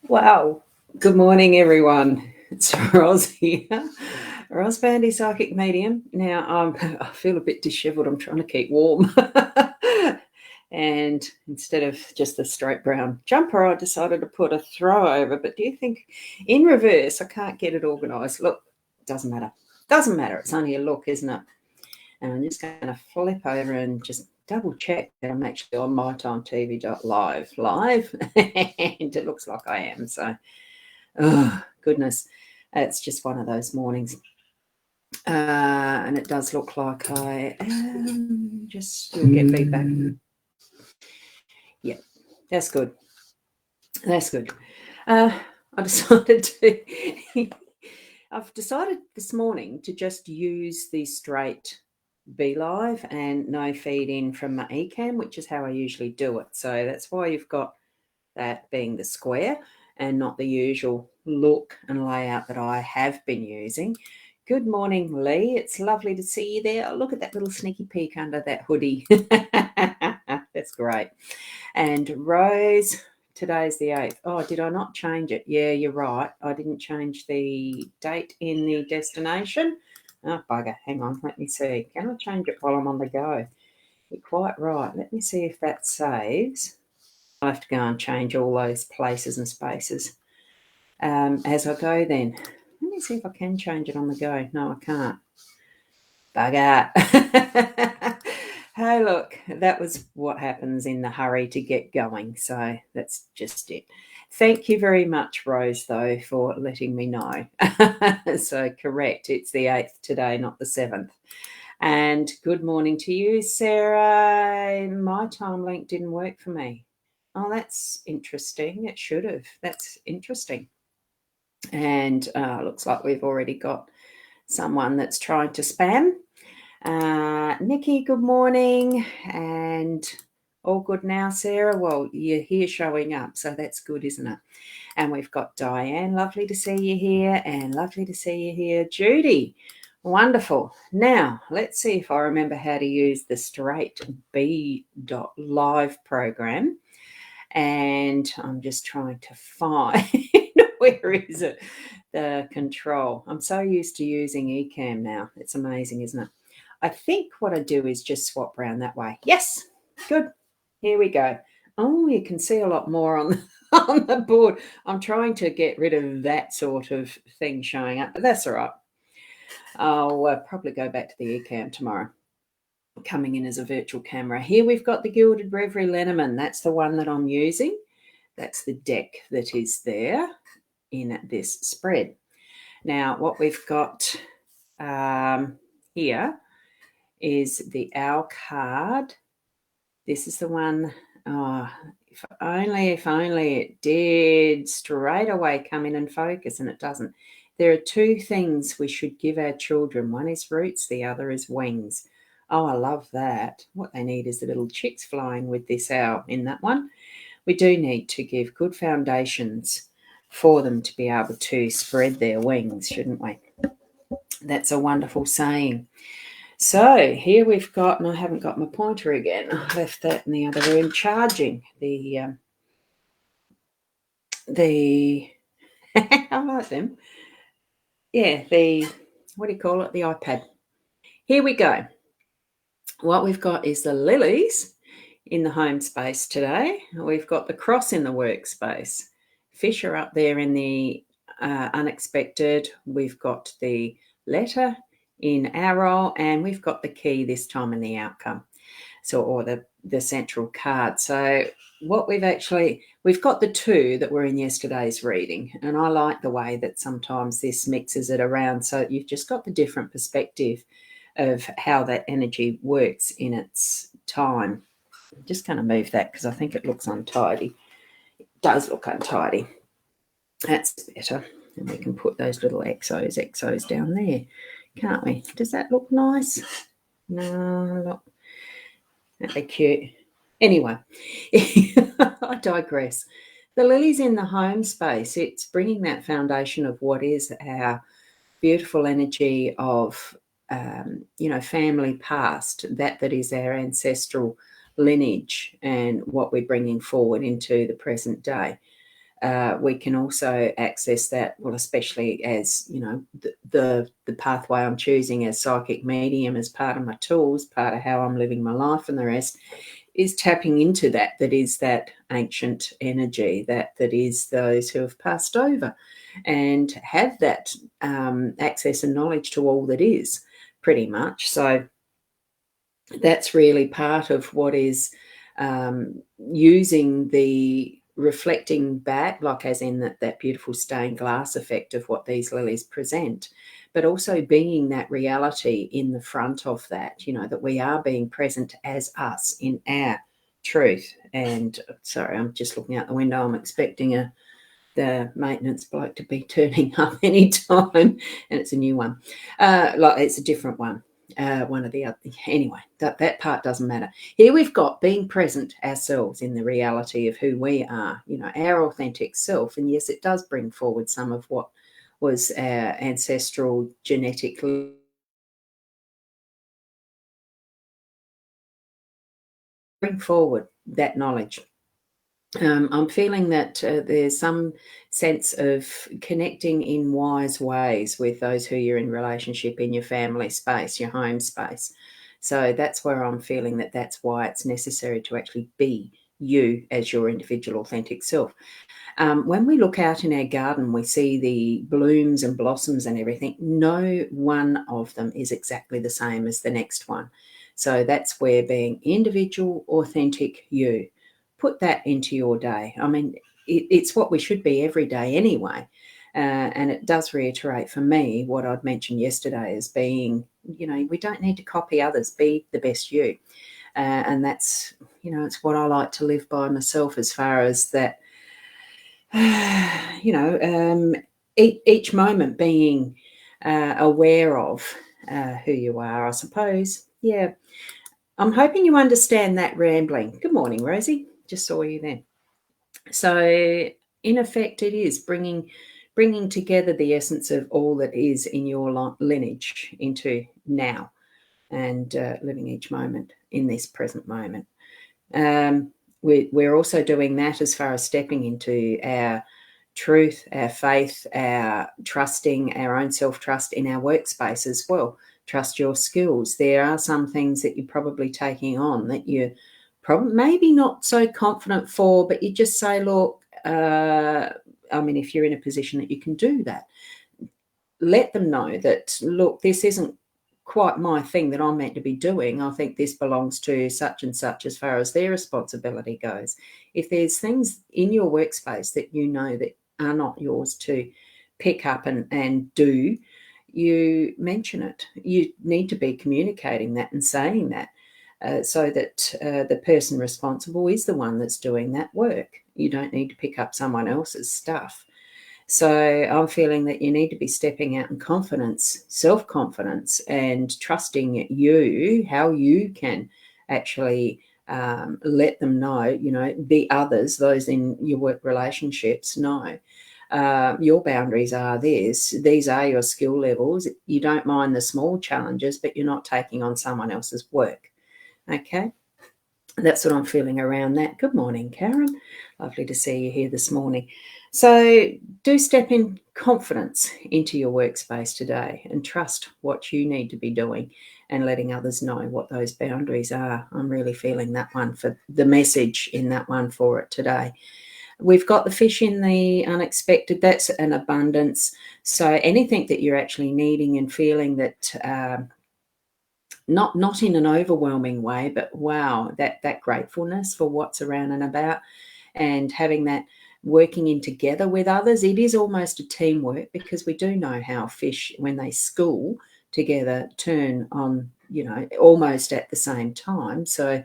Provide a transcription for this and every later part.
Wow. Good morning, everyone. It's Ros here. Ros Bandy, Psychic Medium. Now, I feel a bit dishevelled. I'm trying to keep warm. And instead of just the straight brown jumper, I decided to put a throw over. But do you think in reverse, I can't get it organised? Look, doesn't matter. Doesn't matter. It's only a look, isn't it? And I'm just going to flip over and just double check that I'm actually on mytimetv.live live. And it looks like I am. So, oh, goodness. It's just one of those mornings. And it does look like I am. You'll get feedback. Yeah, that's good. That's good. I've decided this morning to just use the straight Be Live and no feed in from my eCam, which is how I usually do it. So that's why you've got that being the square and not the usual look and layout that I have been using. Good morning, Lee. It's lovely to see you there. Oh, look at that little sneaky peek under that hoodie. That's great. And Rose, today's the 8th. Oh, did I not change it? Yeah, you're right. I didn't change the date in the destination. Oh, bugger. Hang on. Let me see. Can I change it while I'm on the go? You're quite right. Let me see if that saves. I have to go and change all those places and spaces as I go then. Let me see if I can change it on the go. No, I can't. Bugger. Hey, look, that was what happens in the hurry to get going. So that's just it. Thank you very much, Rose, though, for letting me know. So correct. It's the 8th today, not the 7th. And good morning to you, Sarah. My time link didn't work for me. Oh, that's interesting. It should have. That's interesting. And looks like we've already got someone that's trying to spam. Nikki, good morning. And all good now, Sarah? Well, you're here showing up, so that's good, isn't it? And we've got Diane. Lovely to see you here. And lovely to see you here, Judy. Wonderful. Now, let's see if I remember how to use the straight B.live program. And I'm just trying to find, where is it? The control. I'm so used to using eCam now. It's amazing, isn't it? I think what I do is just swap around that way. Yes, good. Here we go. Oh, you can see a lot more on the board. I'm trying to get rid of that sort of thing showing up, but that's all right. I'll probably go back to the eCam tomorrow. Coming in as a virtual camera. Here we've got the Gilded Reverie Lenormand. That's the one that I'm using. That's the deck that is there in this spread. Now, what we've got here is the Owl card. This is the one, if only it did straight away come in and focus, and it doesn't. There are two things we should give our children. One is roots, the other is wings. Oh, I love that. What they need is the little chicks flying with this owl in that one. We do need to give good foundations for them to be able to spread their wings, shouldn't we? That's a wonderful saying. So here we've got, and I haven't got my pointer again. I left that in the other room charging the I like them. Yeah, what do you call it? The iPad. Here we go. What we've got is the lilies in the home space today. We've got the cross in the workspace. Fish are up there in the unexpected. We've got the letter in our role, and we've got the key this time in the outcome. So, or the central card. So what we've got the two that were in yesterday's reading, and I like the way that sometimes this mixes it around, so you've just got the different perspective of how that energy works in its time. I'm just going to move that because I think it looks untidy. It does look untidy. That's better. And we can put those little XOs down there, can't we? Does that look nice? No, look. Aren't they cute? Anyway, I digress. The lilies in the home space, it's bringing that foundation of what is our beautiful energy of, family past, that is our ancestral lineage and what we're bringing forward into the present day. We can also access that, well, especially as, the pathway I'm choosing as psychic medium as part of my tools, part of how I'm living my life and the rest, is tapping into that is that ancient energy, that is those who have passed over and have that access and knowledge to all that is, pretty much. So that's really part of what is using the reflecting back, like as in that beautiful stained glass effect of what these lilies present, but also being that reality in the front of that, that we are being present as us in our truth. And sorry, I'm just looking out the window. I'm expecting the maintenance bloke to be turning up any time, and it's a new one. It's a different one. One of the other. Anyway, that part doesn't matter. Here we've got being present ourselves in the reality of who we are, our authentic self. And yes, it does bring forward some of what was our ancestral genetic, bring forward that knowledge. I'm feeling that there's some sense of connecting in wise ways with those who you're in relationship in your family space, your home space. So that's where I'm feeling that's why it's necessary to actually be you as your individual authentic self. When we look out in our garden, we see the blooms and blossoms and everything. No one of them is exactly the same as the next one. So that's where being individual, authentic you, put that into your day. I mean, it's what we should be every day anyway. And it does reiterate for me what I'd mentioned yesterday as being, we don't need to copy others, be the best you. And that's, it's what I like to live by myself as far as that, each moment being aware of who you are, I suppose. Yeah. I'm hoping you understand that rambling. Good morning, Rosie. Just saw you then. So, in effect, it is bringing together the essence of all that is in your lineage into now and living each moment in this present moment. We're also doing that as far as stepping into our truth, our faith, our trusting, our own self-trust in our workspace as well. Trust your skills. There are some things that you're probably taking on that you're probably maybe not so confident for, but you just say, look, if you're in a position that you can do that, let them know that, look, this isn't quite my thing that I'm meant to be doing. I think this belongs to such and such as far as their responsibility goes. If there's things in your workspace that that are not yours to pick up and do, you mention it. You need to be communicating that and saying that so that the person responsible is the one that's doing that work. You don't need to pick up someone else's stuff. So I'm feeling that you need to be stepping out in confidence, self-confidence, and trusting you, how you can actually let them know, the others, those in your work relationships know. Your boundaries are this. These are your skill levels. You don't mind the small challenges, but you're not taking on someone else's work. Okay? That's what I'm feeling around that. Good morning, Karen. Lovely to see you here this morning. So do step in confidence into your workspace today and trust what you need to be doing and letting others know what those boundaries are. I'm really feeling that one for the message in that one for it today. We've got the fish in the unexpected. That's an abundance. So anything that you're actually needing and feeling that not in an overwhelming way, but wow, that gratefulness for what's around and about, and having that working in together with others. It is almost a teamwork, because we do know how fish, when they school together, turn on, almost at the same time. So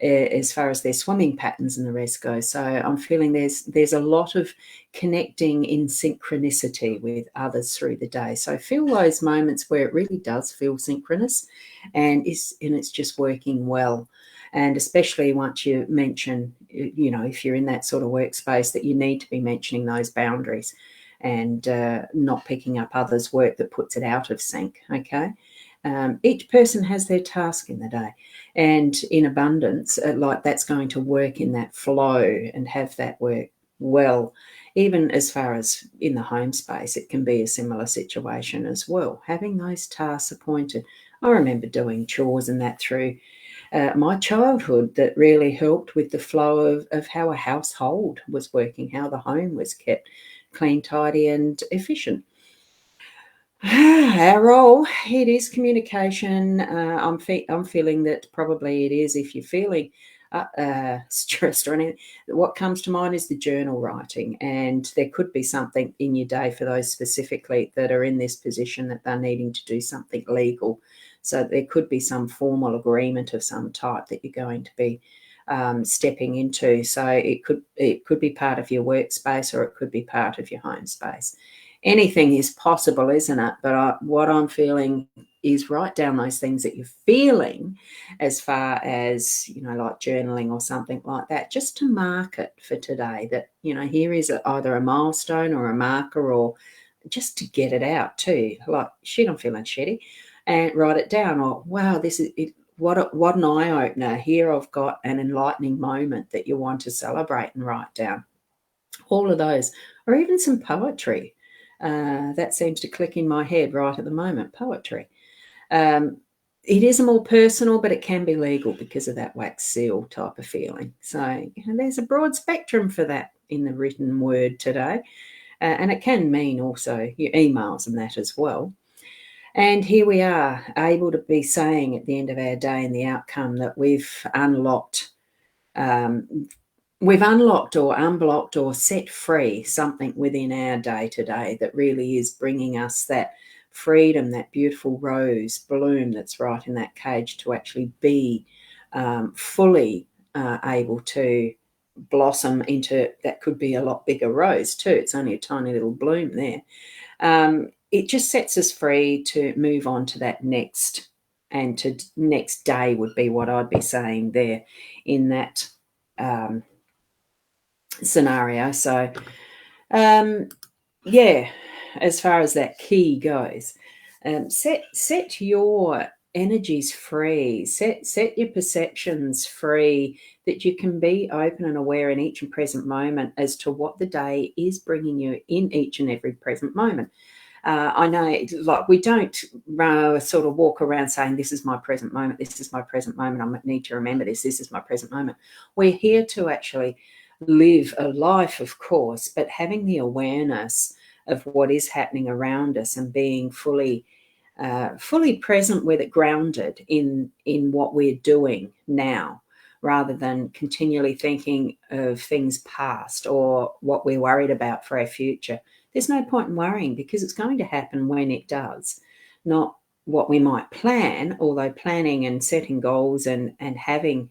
as far as their swimming patterns and the rest go. So I'm feeling there's a lot of connecting in synchronicity with others through the day. So I feel those moments where it really does feel synchronous, and it's just working well. And especially once you mention, if you're in that sort of workspace, that you need to be mentioning those boundaries, and not picking up others' work that puts it out of sync. Okay. Each person has their task in the day, and in abundance, like that's going to work in that flow and have that work well. Even as far as in the home space, it can be a similar situation as well. Having those tasks appointed. I remember doing chores and that through my childhood, that really helped with the flow of how a household was working, how the home was kept clean, tidy, and efficient. Our role, it is communication. I'm feeling that probably it is, if you're feeling stressed or anything. What comes to mind is the journal writing, and there could be something in your day for those specifically that are in this position, that they're needing to do something legal. So there could be some formal agreement of some type that you're going to be stepping into. So it could be part of your workspace, or it could be part of your home space. Anything is possible, isn't it? But what I'm feeling is, write down those things that you're feeling, as far as, like journaling or something like that, just to mark it for today, that, here is either a milestone or a marker, or just to get it out too. Like, shit, I'm feeling shitty, and write it down. Or, wow, this is it. What an eye opener. Here I've got an enlightening moment that you want to celebrate, and write down. All of those, or even some poetry. That seems to click in my head right at the moment, poetry. Um, it is more personal, but it can be legal because of that wax seal type of feeling. So there's a broad spectrum for that in the written word today. And it can mean also your emails and that as well. And here we are, able to be saying at the end of our day and the outcome, that um, we've unlocked or unblocked or set free something within our day to day that really is bringing us that freedom, that beautiful rose bloom that's right in that cage, to actually be fully able to blossom into, that could be a lot bigger rose too. It's only a tiny little bloom there. It just sets us free to move on to that next, and to next day would be what I'd be saying there in that scenario. So, yeah, as far as that key goes, set your energies free, set your perceptions free, that you can be open and aware in each and present moment as to what the day is bringing you in each and every present moment. I know, like, we don't sort of walk around saying, this is my present moment, this is my present moment, I need to remember this is my present moment. We're here to actually live a life, of course, but having the awareness of what is happening around us, and being fully present with it, grounded in what we're doing now, rather than continually thinking of things past or what we're worried about for our future. There's no point in worrying, because it's going to happen when it does, not what we might plan, although planning and setting goals and having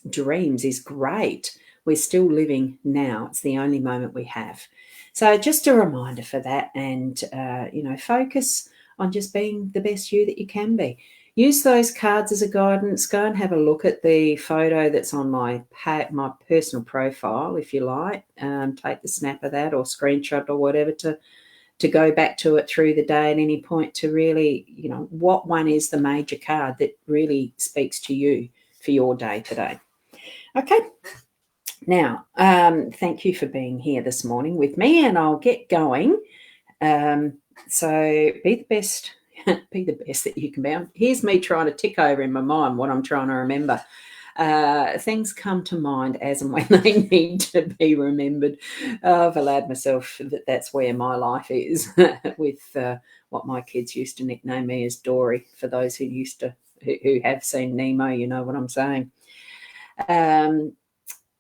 dreams is great. We're still living now. It's the only moment we have. So just a reminder for that, and, focus on just being the best you that you can be. Use those cards as a guidance. Go and have a look at the photo that's on my personal profile, if you like. Take the snap of that, or screenshot, or whatever, to go back to it through the day at any point, to really, what one is the major card that really speaks to you for your day today. Okay. Now, thank you for being here this morning with me, and I'll get going. So be the best. Be the best that you can be. Here's me trying to tick over in my mind what I'm trying to remember. Things come to mind as and when they need to be remembered. I've allowed myself that's where my life is with what my kids used to nickname me as Dory, for those who have seen Nemo, you know what I'm saying.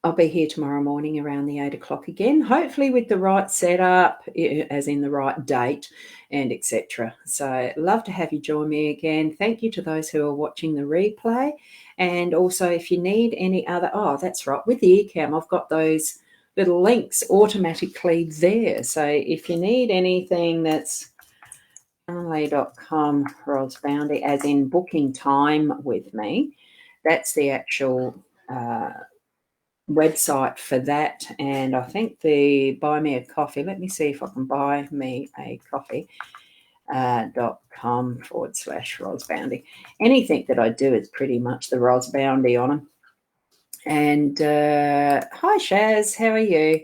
I'll be here tomorrow morning around the 8 o'clock again, hopefully with the right setup, as in the right date and etc. So love to have you join me again. Thank you to those who are watching the replay. And also if you need any other, that's right, with the eCam, I've got those little links automatically there. So if you need anything that's Calendly.com Boundy, as in booking time with me, that's the actual website for that. And I think the buy me a coffee, let me see if I can buy me a coffee .com/Boundy. Anything that I do is pretty much the Boundy on them. And hi Shaz, how are you?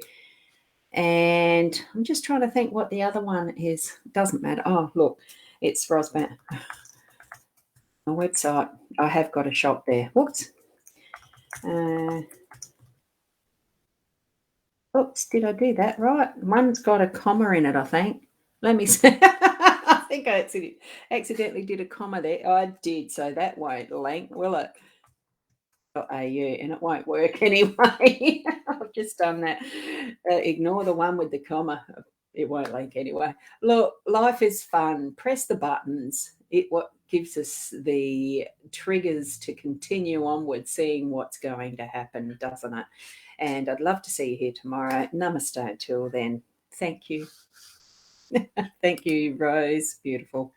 And I'm just trying to think what the other one is. Doesn't matter. Oh, look, it's Boundy. My website. I have got a shop there. Whoops. Oops, did I do that right? One's got a comma in it, I think. Let me see. I think I accidentally did a comma there. I did, so that won't link, will it? .au, and it won't work anyway. I've just done that. Ignore the one with the comma. It won't link anyway. Look, life is fun. Press the buttons. What gives us the triggers to continue onward, seeing what's going to happen, doesn't it? And I'd love to see you here tomorrow. Namaste until then. Thank you. Thank you, Rose. Beautiful.